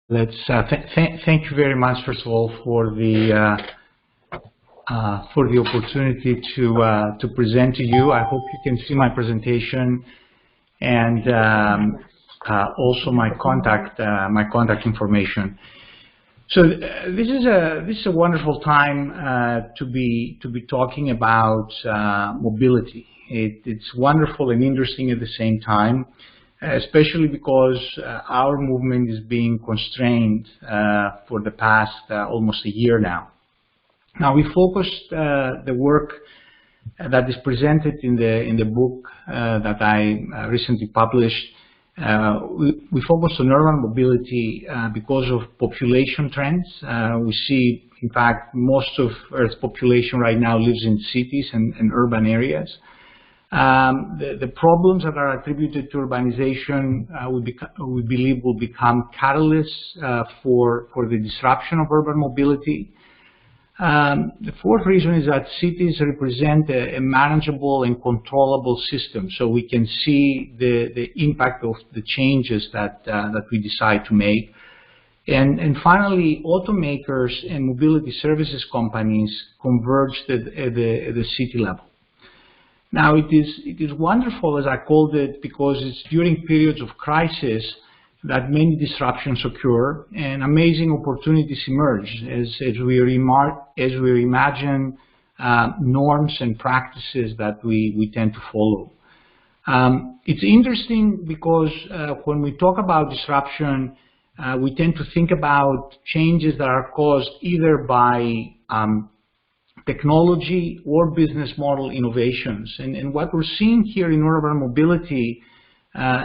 Thank you very much, first of all, for the opportunity to present to you. I hope you can see my presentation and also my contact information. So this is a wonderful time to be talking about mobility. It's wonderful and interesting at the same time, especially because our movement is being constrained for the past almost a year now. Now we focused the work that is presented in the book that I recently published. We focused on urban mobility because of population trends. We see, in fact, most of Earth's population right now lives in cities and urban areas. The problems that are attributed to urbanization, we believe, will become catalysts for the disruption of urban mobility. The fourth reason is that cities represent a manageable and controllable system, so we can see the impact of the changes that we decide to make. And finally, automakers and mobility services companies converge at the city level. Now, it is wonderful, as I called it, because it's during periods of crisis that many disruptions occur and amazing opportunities emerge as we reimagine norms and practices that we tend to follow. It's interesting because when we talk about disruption, we tend to think about changes that are caused either by technology or business model innovations. And what we're seeing here in urban mobility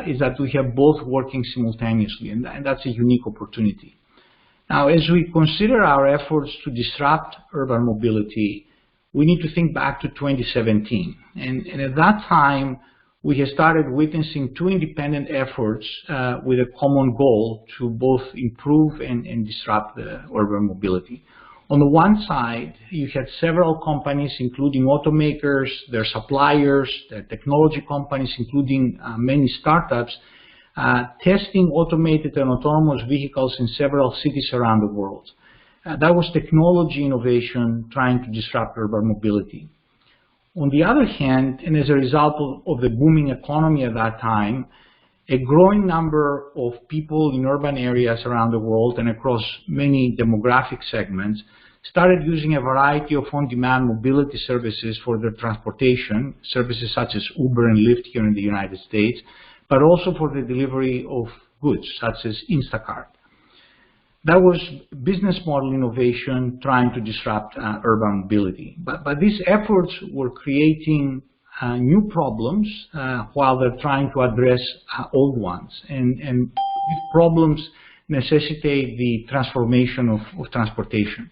is that we have both working simultaneously, and that's a unique opportunity. Now, as we consider our efforts to disrupt urban mobility, we need to think back to 2017. And at that time, we had started witnessing two independent efforts with a common goal to both improve and disrupt the urban mobility. On the one side, you had several companies, including automakers, their suppliers, their technology companies, including many startups, testing automated and autonomous vehicles in several cities around the world. That was technology innovation trying to disrupt urban mobility. On the other hand, and as a result of the booming economy at that time, a growing number of people in urban areas around the world and across many demographic segments started using a variety of on-demand mobility services for their transportation, services such as Uber and Lyft here in the United States, but also for the delivery of goods, such as Instacart. That was business model innovation trying to disrupt urban mobility. But these efforts were creating new problems while they're trying to address old ones. And these problems necessitate the transformation of transportation.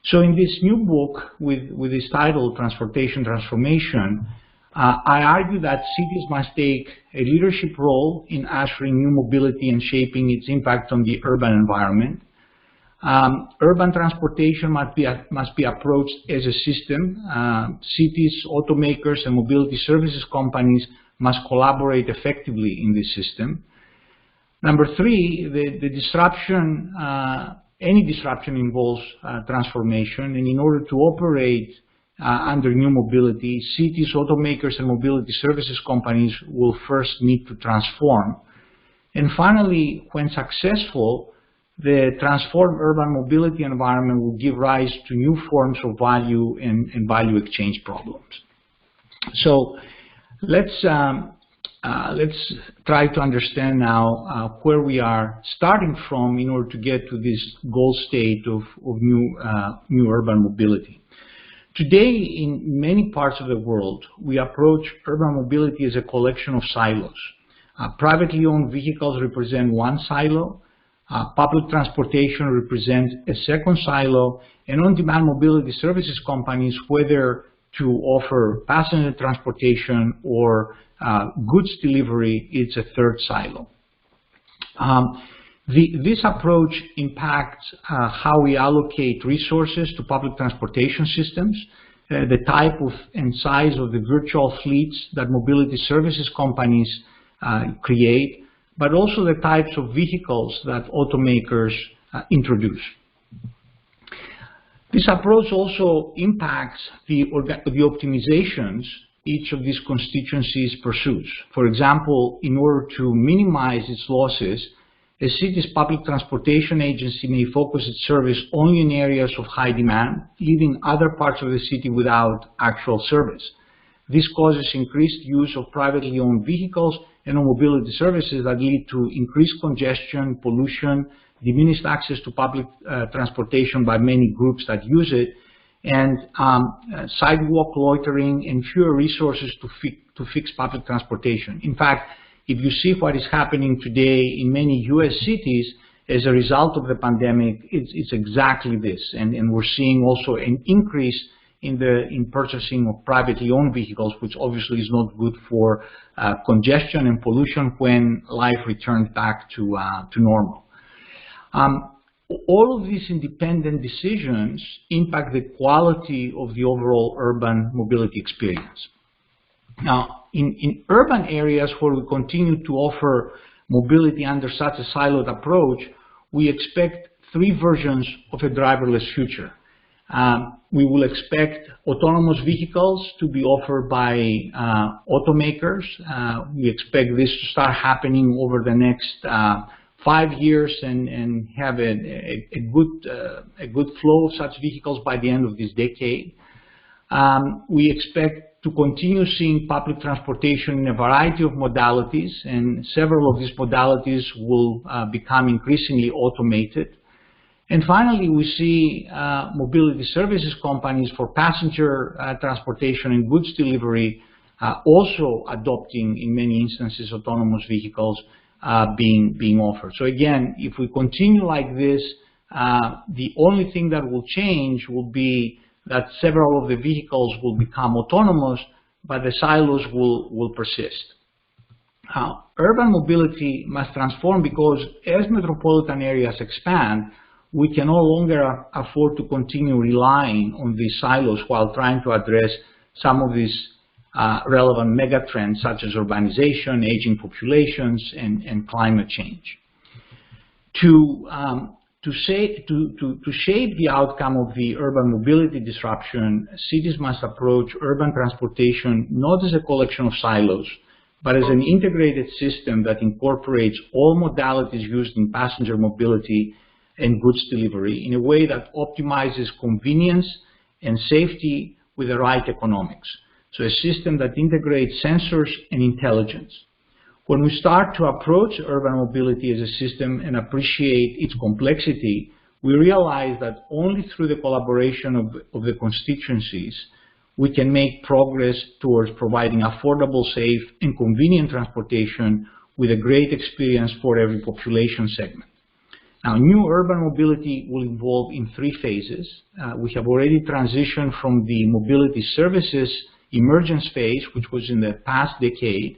So in this new book with this title, Transportation Transformation, I argue that cities must take a leadership role in ushering new mobility and shaping its impact on the urban environment. Urban transportation must be approached as a system. Cities, automakers, and mobility services companies must collaborate effectively in this system. Number three, any disruption involves transformation, and in order to operate under new mobility, cities, automakers, and mobility services companies will first need to transform. And finally, when successful, the transformed urban mobility environment will give rise to new forms of value and value exchange problems. So let's try to understand now where we are starting from in order to get to this goal state of new urban mobility. Today, in many parts of the world, we approach urban mobility as a collection of silos. Privately owned vehicles represent one silo, public transportation represents a second silo, and on-demand mobility services companies, whether to offer passenger transportation or goods delivery, it's a third silo. This approach impacts how we allocate resources to public transportation systems, the type of and size of the virtual fleets that mobility services companies create, but also the types of vehicles that automakers introduce. This approach also impacts the optimizations each of these constituencies pursues. For example, in order to minimize its losses, a city's public transportation agency may focus its service only in areas of high demand, leaving other parts of the city without actual service. This causes increased use of privately owned vehicles and mobility services that lead to increased congestion, pollution, diminished access to public transportation by many groups that use it, and sidewalk loitering and fewer resources to fix public transportation. In fact, if you see what is happening today in many US cities as a result of the pandemic, it's exactly this. And we're seeing also an increase in purchasing of privately owned vehicles, which obviously is not good for congestion and pollution when life returns back to normal. All of these independent decisions impact the quality of the overall urban mobility experience. Now, in urban areas where we continue to offer mobility under such a siloed approach, we expect three versions of a driverless future. We will expect autonomous vehicles to be offered by automakers. We expect this to start happening over the next 5 years and have a good flow of such vehicles by the end of this decade. We expect to continue seeing public transportation in a variety of modalities, and several of these modalities will become increasingly automated. And finally, we see mobility services companies for passenger transportation and goods delivery also adopting, in many instances, autonomous vehicles being offered. So again, if we continue like this, the only thing that will change will be that several of the vehicles will become autonomous, but the silos will persist. Urban mobility must transform because as metropolitan areas expand, we can no longer afford to continue relying on these silos while trying to address some of these relevant megatrends such as urbanization, aging populations, and climate change. To shape the outcome of the urban mobility disruption, cities must approach urban transportation not as a collection of silos, but as an integrated system that incorporates all modalities used in passenger mobility and goods delivery in a way that optimizes convenience and safety with the right economics. So a system that integrates sensors and intelligence. When we start to approach urban mobility as a system and appreciate its complexity, we realize that only through the collaboration of the constituencies, we can make progress towards providing affordable, safe, and convenient transportation with a great experience for every population segment. Now, new urban mobility will evolve in three phases. We have already transitioned from the mobility services emergence phase, which was in the past decade,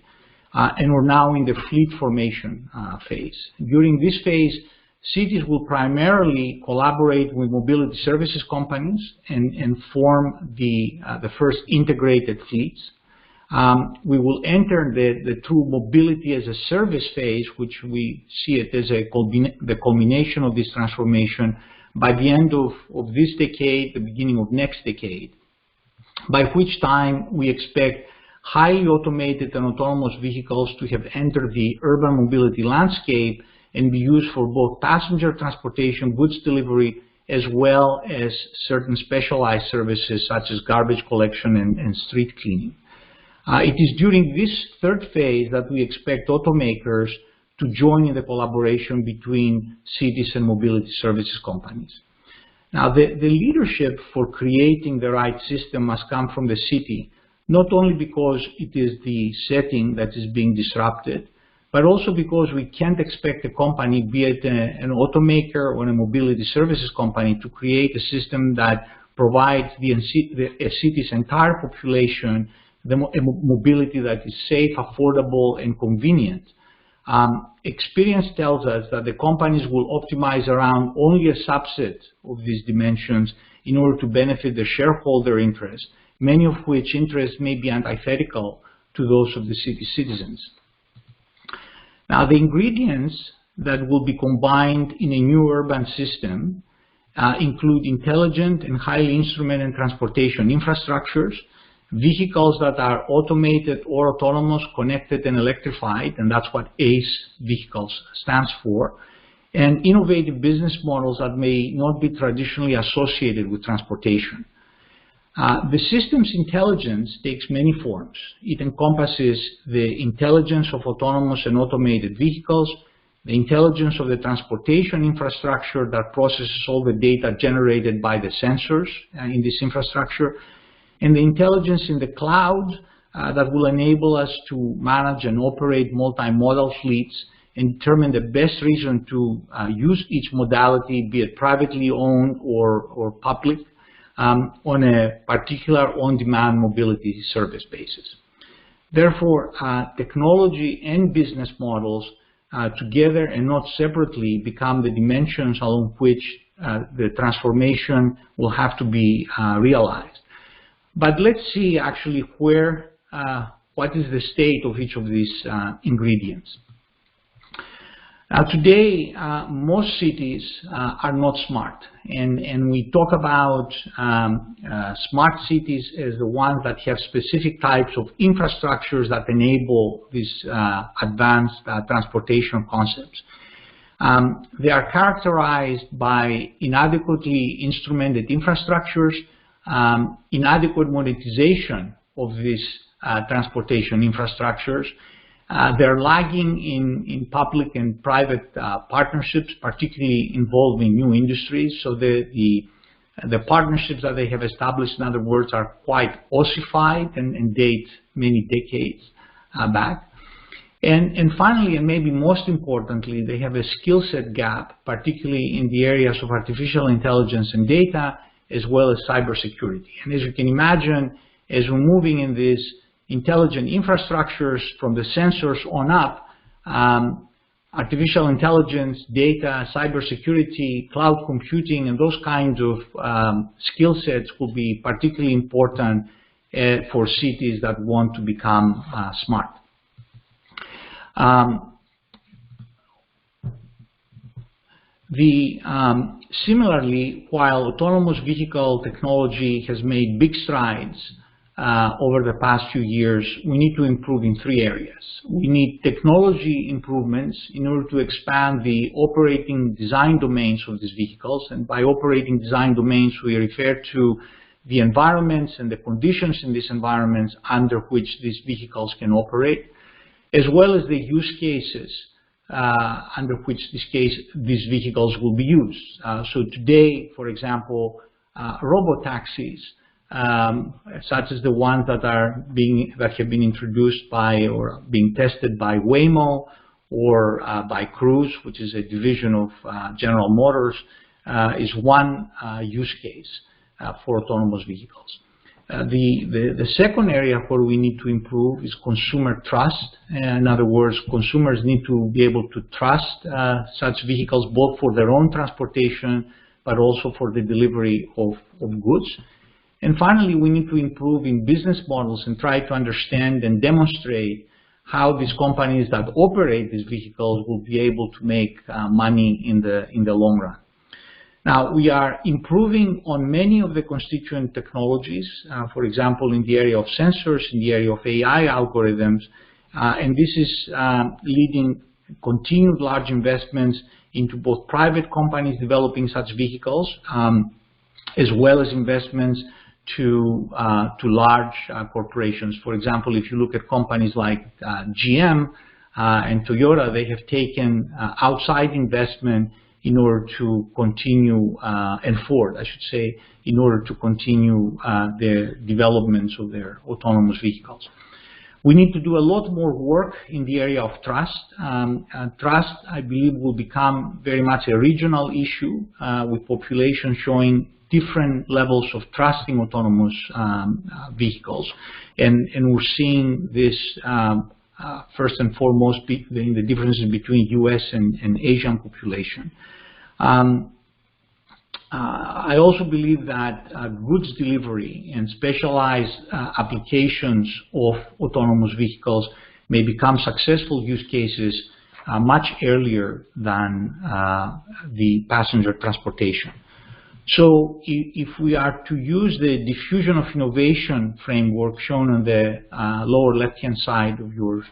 and we're now in the fleet formation phase. During this phase, cities will primarily collaborate with mobility services companies and form the first integrated fleets. We will enter the true mobility as a service phase, which we see it as the culmination of this transformation by the end of this decade, the beginning of next decade, by which time we expect highly automated and autonomous vehicles to have entered the urban mobility landscape and be used for both passenger transportation, goods delivery, as well as certain specialized services such as garbage collection and street cleaning. It is during this third phase that we expect automakers to join in the collaboration between cities and mobility services companies. Now, the leadership for creating the right system must come from the city, not only because it is the setting that is being disrupted, but also because we can't expect a company, be it an automaker or a mobility services company, to create a system that provides a city's entire population a mobility that is safe, affordable, and convenient. Experience tells us that the companies will optimize around only a subset of these dimensions in order to benefit the shareholder interest, many of which interests may be antithetical to those of the city's citizens. Now, the ingredients that will be combined in a new urban system include intelligent and highly instrumented transportation infrastructures, vehicles that are automated or autonomous, connected, and electrified, and that's what ACE vehicles stands for, and innovative business models that may not be traditionally associated with transportation. The system's intelligence takes many forms. It encompasses the intelligence of autonomous and automated vehicles, the intelligence of the transportation infrastructure that processes all the data generated by the sensors in this infrastructure, and the intelligence in the cloud that will enable us to manage and operate multimodal fleets and determine the best reason to use each modality, be it privately owned or public, on a particular on-demand mobility service basis. Therefore, technology and business models together and not separately become the dimensions along which the transformation will have to be realized. But let's see actually what is the state of each of these ingredients. Today, most cities are not smart, and we talk about smart cities as the ones that have specific types of infrastructures that enable these advanced transportation concepts. They are characterized by inadequately instrumented infrastructures, inadequate monetization of these transportation infrastructures. They're lagging in public and private partnerships, particularly involving new industries. So the partnerships that they have established, in other words, are quite ossified and date many decades back. And finally, and maybe most importantly, they have a skill set gap, particularly in the areas of artificial intelligence and data, as well as cybersecurity. And as you can imagine, as we're moving in these intelligent infrastructures from the sensors on up, artificial intelligence, data, cybersecurity, cloud computing, and those kinds of skill sets will be particularly important for cities that want to become smart. Similarly, while autonomous vehicle technology has made big strides over the past few years, we need to improve in three areas. We need technology improvements in order to expand the operating design domains of these vehicles. And by operating design domains, we refer to the environments and the conditions in these environments under which these vehicles can operate, as well as the use cases under which these vehicles will be used. So today, for example, robotaxis, such as the ones that have been introduced by or being tested by Waymo or by Cruise, which is a division of General Motors, is one use case for autonomous vehicles. The second area where we need to improve is consumer trust. In other words, consumers need to be able to trust such vehicles both for their own transportation but also for the delivery of goods. And finally, we need to improve in business models and try to understand and demonstrate how these companies that operate these vehicles will be able to make money in the long run. Now, we are improving on many of the constituent technologies, for example, in the area of sensors, in the area of AI algorithms, and this is leading continued large investments into both private companies developing such vehicles, as well as investments to large corporations. For example, if you look at companies like GM and Toyota, they have taken outside investment in order to continue, and Ford, I should say, in order to continue the developments of their autonomous vehicles. We need to do a lot more work in the area of trust. Trust, I believe, will become very much a regional issue with populations showing different levels of trusting autonomous vehicles. And we're seeing this first and foremost in the differences between US and Asian population. I also believe that goods delivery and specialized applications of autonomous vehicles may become successful use cases much earlier than the passenger transportation. So if we are to use the diffusion of innovation framework shown on the lower left-hand side of your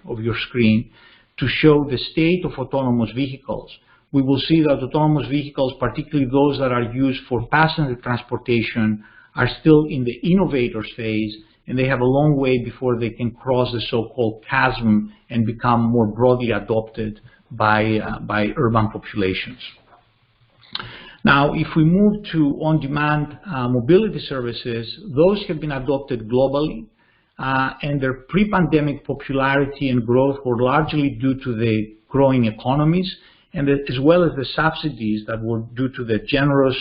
screen to show the state of autonomous vehicles, we will see that autonomous vehicles, particularly those that are used for passenger transportation, are still in the innovators phase, and they have a long way before they can cross the so-called chasm and become more broadly adopted by urban populations. Now, if we move to on-demand mobility services, those have been adopted globally, and their pre-pandemic popularity and growth were largely due to the growing economies, and as well as the subsidies that were due to the generous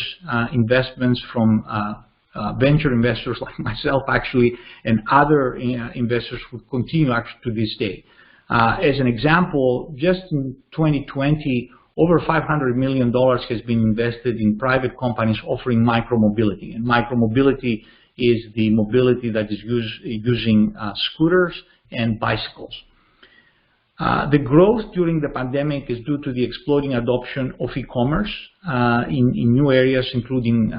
investments from venture investors like myself, actually, and other investors who continue actually to this day. As an example, just in 2020, over $500 million has been invested in private companies offering micromobility. And micromobility is the mobility that is using scooters and bicycles. The growth during the pandemic is due to the exploding adoption of e-commerce in new areas, including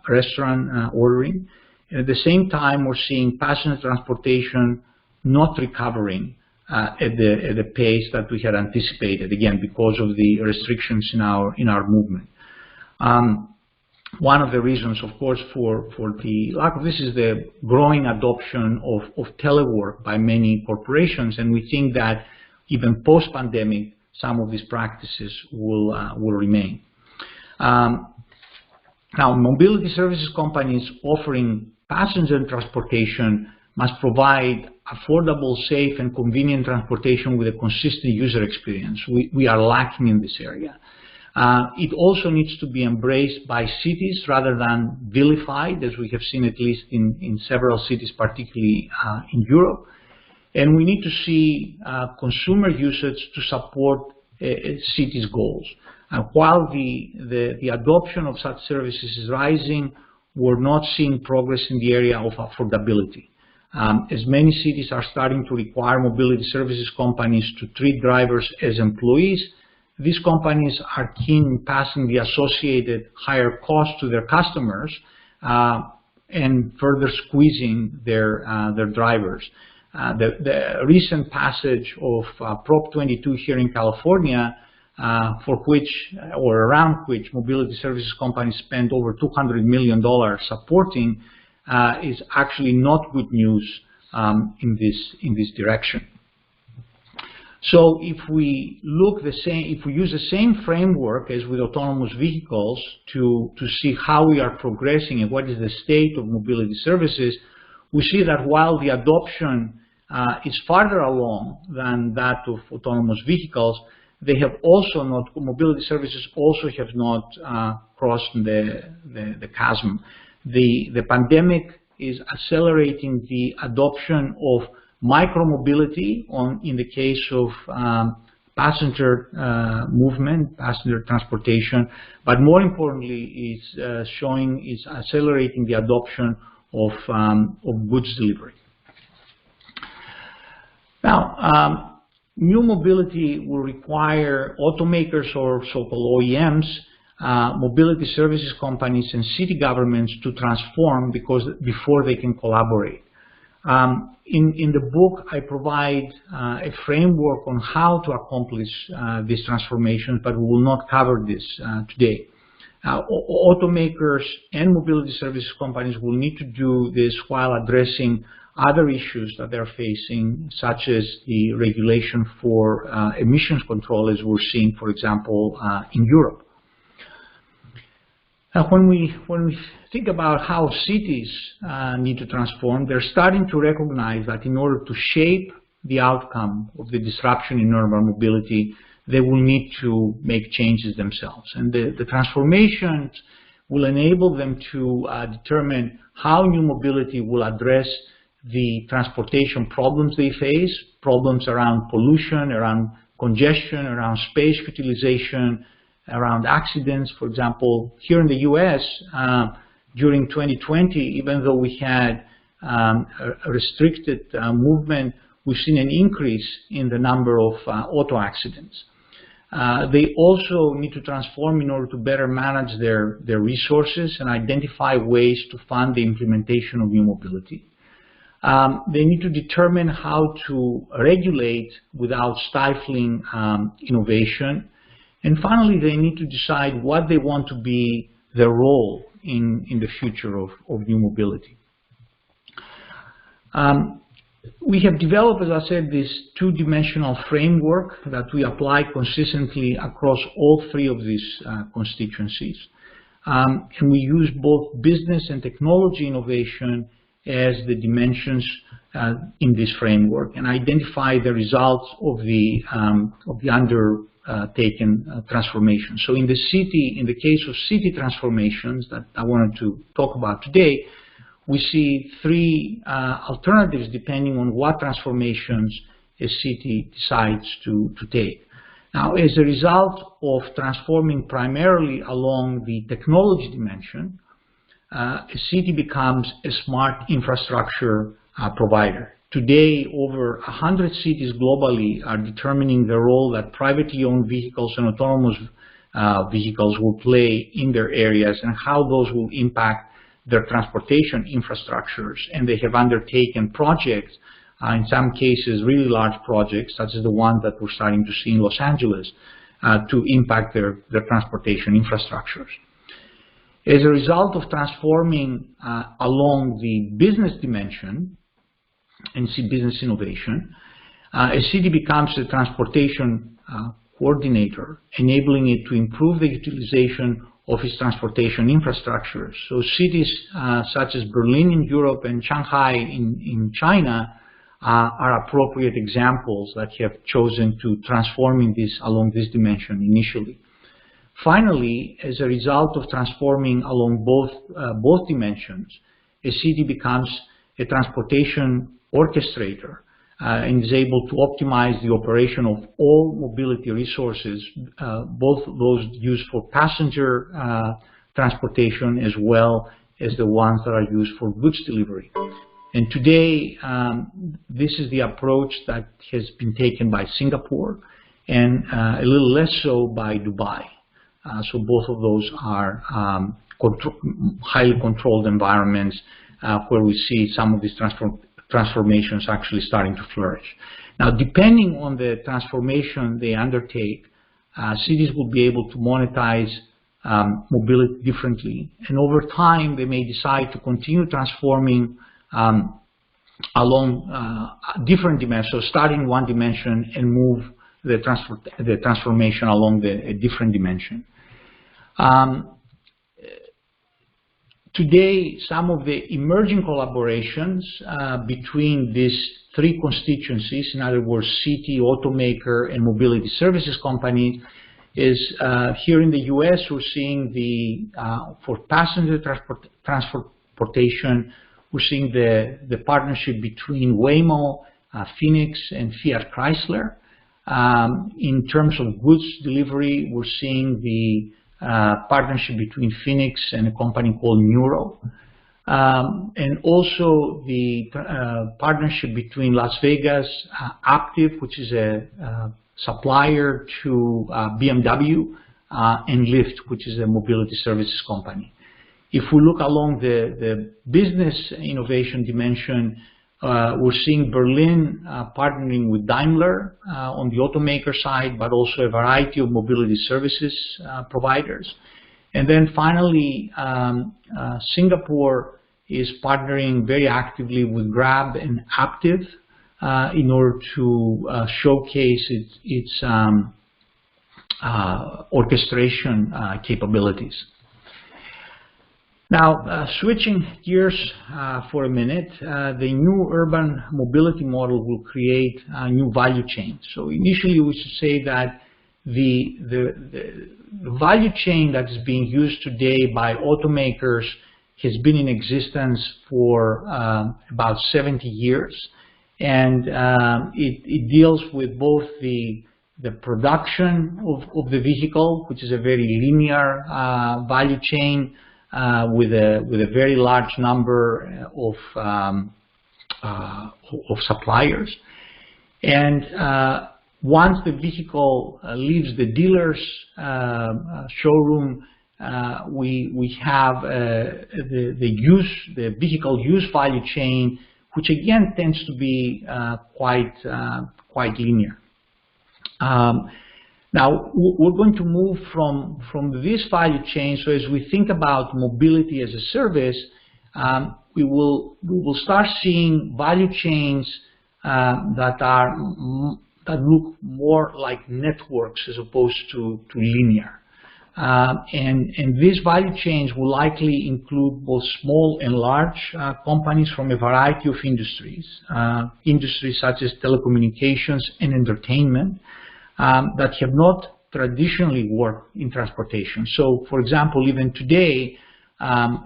restaurant ordering. And at the same time, we're seeing passenger transportation not recovering at the pace that we had anticipated, again, because of the restrictions in our movement. One of the reasons, of course, for the lack of this is the growing adoption of telework by many corporations, and we think that even post-pandemic, some of these practices will remain. Now, mobility services companies offering passenger transportation must provide affordable, safe, and convenient transportation with a consistent user experience. We are lacking in this area. It also needs to be embraced by cities rather than vilified, as we have seen at least in several cities, particularly in Europe. And we need to see consumer usage to support cities' goals. While the adoption of such services is rising, we're not seeing progress in the area of affordability. As many cities are starting to require mobility services companies to treat drivers as employees, these companies are keen in passing the associated higher costs to their customers and further squeezing their drivers. The recent passage of Prop 22 here in California, for which or around which mobility services companies spend over $200 million supporting, is actually not good news in this direction. So if we use the same framework as with autonomous vehicles to see how we are progressing and what is the state of mobility services, we see that while the adoption is farther along than that of autonomous vehicles, they have also not, mobility services also have not crossed the chasm. The pandemic is accelerating the adoption of micromobility in the case of passenger movement, passenger transportation, but more importantly, is accelerating the adoption of goods delivery. Now, new mobility will require automakers or so-called OEMs, mobility services companies, and city governments to transform before they can collaborate. In the book, I provide a framework on how to accomplish these transformations, but we will not cover this today. Automakers and mobility services companies will need to do this while addressing other issues that they're facing, such as the regulation for emissions control, as we're seeing, for example, in Europe. Now, when we think about how cities need to transform, they're starting to recognize that in order to shape the outcome of the disruption in urban mobility, they will need to make changes themselves. And the transformations will enable them to determine how new mobility will address the transportation problems they face, problems around pollution, around congestion, around space utilization, around accidents. For example, here in the US, during 2020, even though we had a restricted movement, we've seen an increase in the number of auto accidents. They also need to transform in order to better manage their resources and identify ways to fund the implementation of new mobility. They need to determine how to regulate without stifling innovation. And finally, they need to decide what they want to be their role in the future of new mobility. We have developed, as I said, this two-dimensional framework that we apply consistently across all three of these constituencies. And we use both business and technology innovation as the dimensions in this framework, and identify the results of the undertaken transformation. So in the case of city transformations that I wanted to talk about today, we see three alternatives depending on what transformations a city decides to take. Now, as a result of transforming primarily along the technology dimension, a city becomes a smart infrastructure provider. Today, over 100 cities globally are determining the role that privately owned vehicles and autonomous vehicles will play in their areas and how those will impact their transportation infrastructures. And they have undertaken projects, in some cases really large projects, such as the one that we're starting to see in Los Angeles, to impact their transportation infrastructures. As a result of transforming along the business dimension and see business innovation, a city becomes a transportation coordinator, enabling it to improve the utilization of its transportation infrastructure. So cities such as Berlin in Europe and Shanghai in China are appropriate examples that have chosen to transform along this dimension initially. Finally, as a result of transforming along both dimensions, a city becomes a transportation orchestrator and is able to optimize the operation of all mobility resources, both those used for passenger transportation as well as the ones that are used for goods delivery. And today, this is the approach that has been taken by Singapore and a little less so by Dubai. So both of those are highly controlled environments where we see some of these transformations actually starting to flourish. Now, depending on the transformation they undertake, cities will be able to monetize mobility differently. And over time, they may decide to continue transforming along different dimensions, so starting one dimension and move the transformation along a different dimension. Today, some of the emerging collaborations between these three constituencies, in other words, city, automaker, and mobility services company, is here in the US, we're seeing for passenger transportation, we're seeing the partnership between Waymo, Phoenix, and Fiat Chrysler. In terms of goods delivery, we're seeing the partnership between Phoenix and a company called Nuro. And also the partnership between Las Vegas Aptiv, which is a supplier to BMW, and Lyft, which is a mobility services company. If we look along the business innovation dimension, we're seeing Berlin partnering with Daimler on the automaker side, but also a variety of mobility services providers. And then finally, Singapore is partnering very actively with Grab and Aptiv in order to showcase its orchestration capabilities. Now, switching gears for a minute, the new urban mobility model will create a new value chain. So initially, we should say that the value chain that is being used today by automakers has been in existence for about 70 years. And it deals with both the production of the vehicle, which is a very linear value chain, with a very large number of suppliers, and once the vehicle leaves the dealer's showroom, we have the vehicle use value chain, which again tends to be quite linear. Now we're going to move from this value chain. So as we think about mobility as a service, we will start seeing value chains that look more like networks as opposed to linear. And these value chains will likely include both small and large companies from a variety of industries, industries such as telecommunications and entertainment, that have not traditionally worked in transportation. So, for example, even today,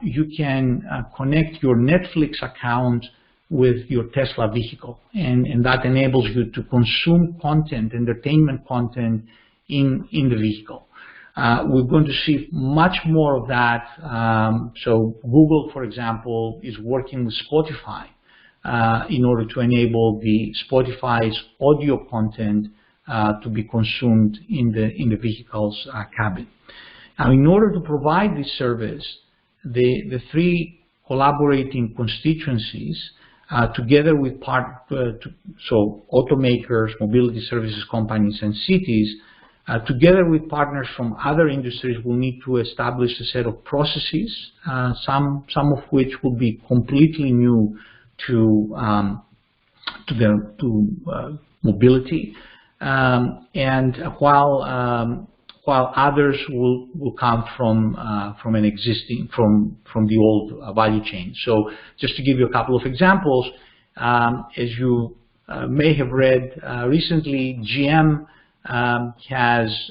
you can connect your Netflix account with your Tesla vehicle, and that enables you to consume content, entertainment content in the vehicle. We're going to see much more of that. So Google, for example, is working with Spotify in order to enable the Spotify's audio content to be consumed in the vehicle's cabin. Now, in order to provide this service, the three collaborating constituencies, together with automakers, mobility services companies, and cities, together with partners from other industries, will need to establish a set of processes, some of which will be completely new to mobility, and while others will come from the old value chain. So just to give you a couple of examples, as you may have read recently, GM has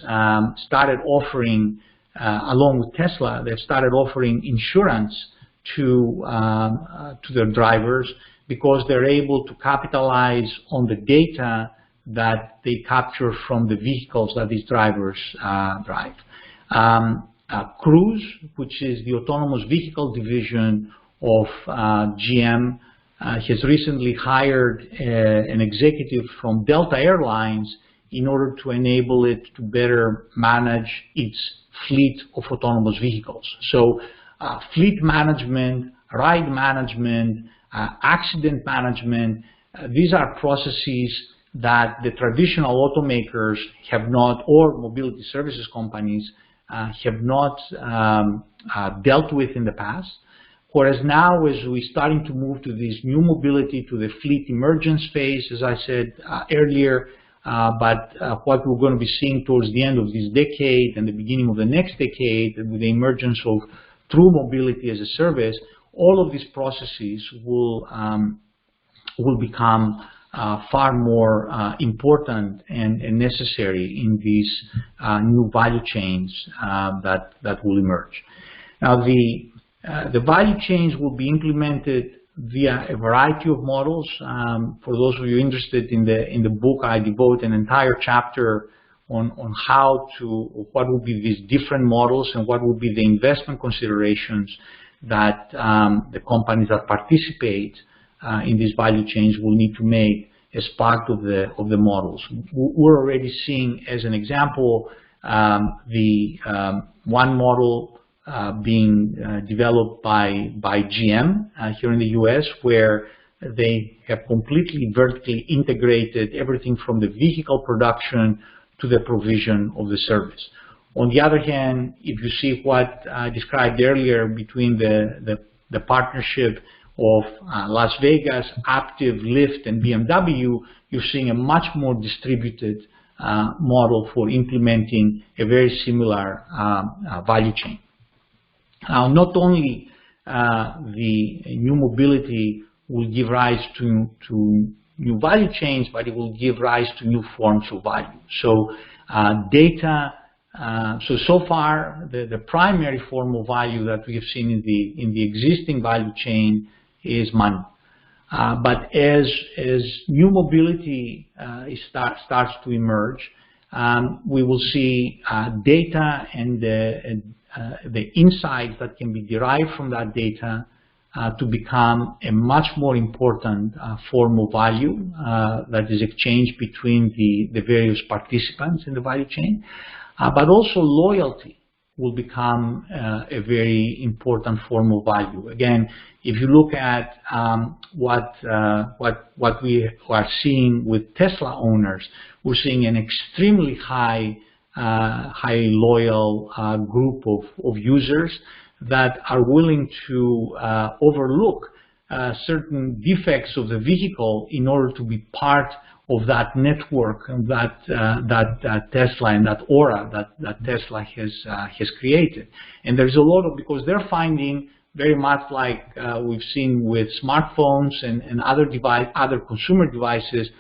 started offering, along with Tesla, they've started offering insurance to their drivers because they're able to capitalize on the data that they capture from the vehicles that these drivers drive. Cruise, which is the autonomous vehicle division of GM, has recently hired an executive from Delta Airlines in order to enable it to better manage its fleet of autonomous vehicles. So fleet management, ride management, accident management, these are processes that the traditional automakers have not, or mobility services companies have not dealt with in the past. Whereas now, as we're starting to move to this new mobility, to the fleet emergence phase, as I said earlier, but what we're going to be seeing towards the end of this decade and the beginning of the next decade, with the emergence of true mobility as a service, all of these processes will become far more important and necessary in these new value chains that will emerge. Now, the value chains will be implemented via a variety of models. For those of you interested in the book, I devote an entire chapter on what will be these different models and what will be the investment considerations that the companies that participate in these value chains will need to make as part of the models. We're already seeing, as an example, the one model being developed by GM here in the US, where they have completely vertically integrated everything from the vehicle production to the provision of the service. On the other hand, if you see what I described earlier between the partnership of Las Vegas, Aptiv, Lyft, and BMW, you're seeing a much more distributed model for implementing a very similar value chain. Now, not only the new mobility will give rise to new value chains, but it will give rise to new forms of value. So data. So far, the primary form of value that we have seen in the existing value chain is money. But as new mobility starts to emerge, we will see data and the insights that can be derived from that data to become a much more important form of value that is exchanged between the various participants in the value chain, but also loyalty will become a very important form of value. Again, if you look at what we are seeing with Tesla owners, we're seeing an extremely highly loyal group of users that are willing to overlook certain defects of the vehicle in order to be part of that network and that Tesla and that aura that Tesla has created. And there's a lot of, because they're finding, very much like we've seen with smartphones and other consumer devices,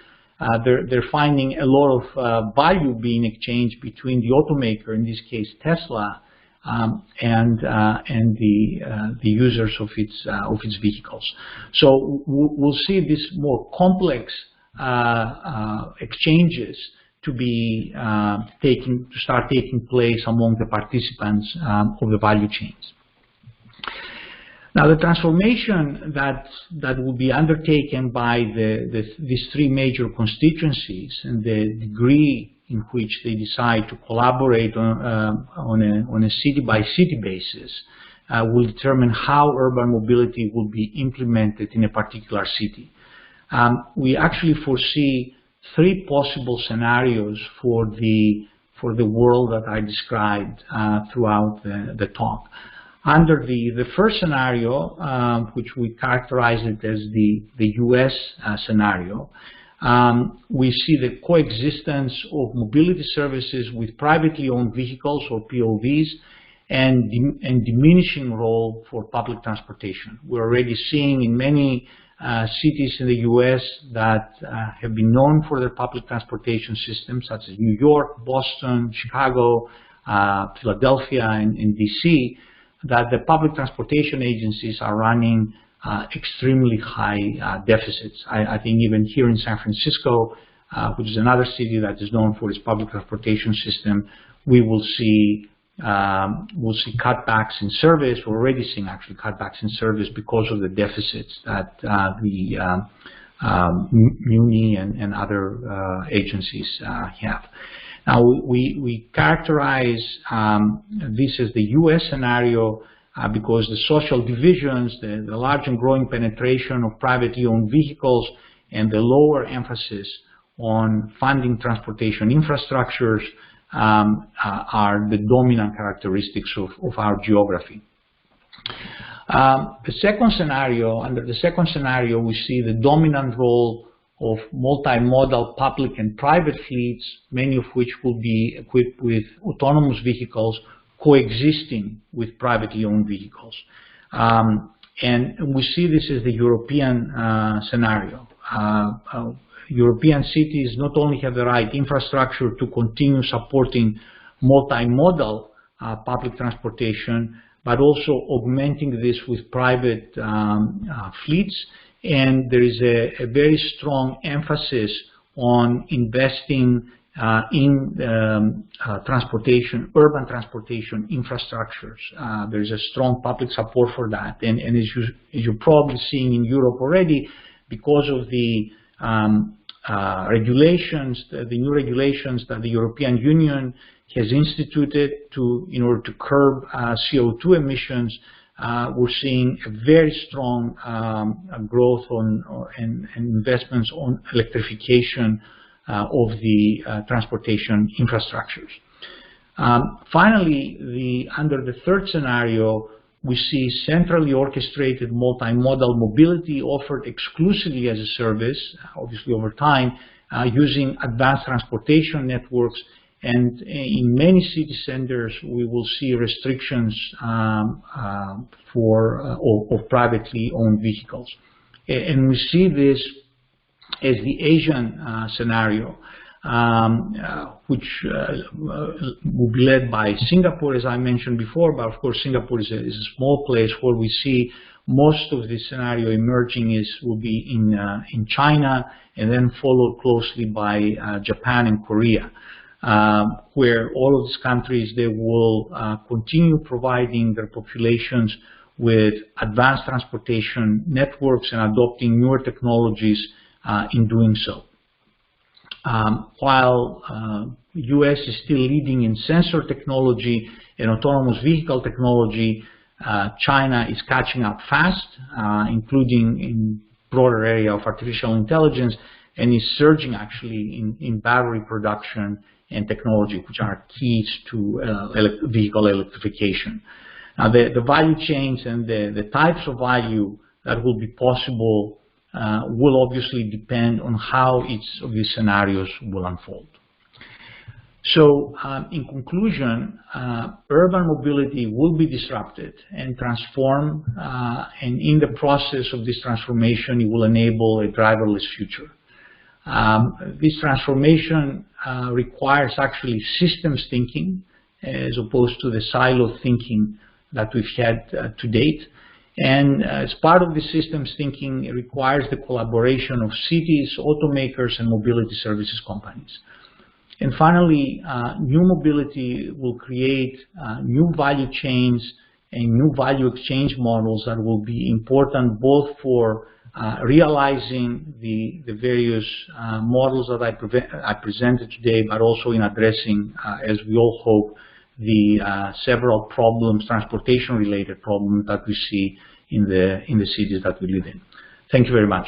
they're finding a lot of value being exchanged between the automaker, in this case Tesla, and the users of its vehicles. So we'll see this more complex exchanges to start taking place among the participants of the value chains. Now, the transformation that will be undertaken by these three major constituencies and the degree in which they decide to collaborate on a city-by-city basis will determine how urban mobility will be implemented in a particular city. We actually foresee three possible scenarios for the world that I described throughout the talk. Under the first scenario, which we characterize it as the US scenario, we see the coexistence of mobility services with privately owned vehicles, or POVs, and diminishing role for public transportation. We're already seeing in many cities in the US that have been known for their public transportation systems, such as New York, Boston, Chicago, Philadelphia, and DC, that the public transportation agencies are running extremely high deficits. I think even here in San Francisco, which is another city that is known for its public transportation system, we'll see cutbacks in service. We're already seeing actually cutbacks in service because of the deficits that the MUNI and other agencies have. Now, we characterize this as the US scenario because the social divisions, the large and growing penetration of privately owned vehicles, and the lower emphasis on funding transportation infrastructures are the dominant characteristics of our geography. Under the second scenario, we see the dominant role of multimodal public and private fleets, many of which will be equipped with autonomous vehicles coexisting with privately owned vehicles. And we see this as the European scenario. European cities not only have the right infrastructure to continue supporting multimodal public transportation, but also augmenting this with private fleets. And there is a very strong emphasis on investing in transportation, urban transportation infrastructures. There is a strong public support for that. And as you're probably seeing in Europe already, because of the regulations, the new regulations that the European Union has instituted in order to curb CO2 emissions, we're seeing a very strong growth and investments on electrification of the transportation infrastructures. Finally, under the third scenario, we see centrally orchestrated multimodal mobility offered exclusively as a service, obviously over time, using advanced transportation networks. And in many city centers, we will see restrictions of privately owned vehicles. And we see this as the Asian scenario, which will be led by Singapore, as I mentioned before. But of course, Singapore is a small place. Where we see most of this scenario emerging will be in China, and then followed closely by Japan and Korea. Where all of these countries, they will continue providing their populations with advanced transportation networks and adopting newer technologies in doing so. While U.S. is still leading in sensor technology and autonomous vehicle technology, China is catching up fast, including in broader area of artificial intelligence, and is surging actually in battery production and technology, which are keys to vehicle electrification. Now, the value chains and the types of value that will be possible will obviously depend on how each of these scenarios will unfold. So, in conclusion, urban mobility will be disrupted and transformed, and in the process of this transformation, it will enable a driverless future. This transformation requires actually systems thinking as opposed to the silo thinking that we've had to date. And as part of the systems thinking, it requires the collaboration of cities, automakers, and mobility services companies. And finally, new mobility will create new value chains and new value exchange models that will be important both for realizing the various models that I presented today, but also in addressing, as we all hope, the several problems, transportation-related problems that we see in the cities that we live in. Thank you very much.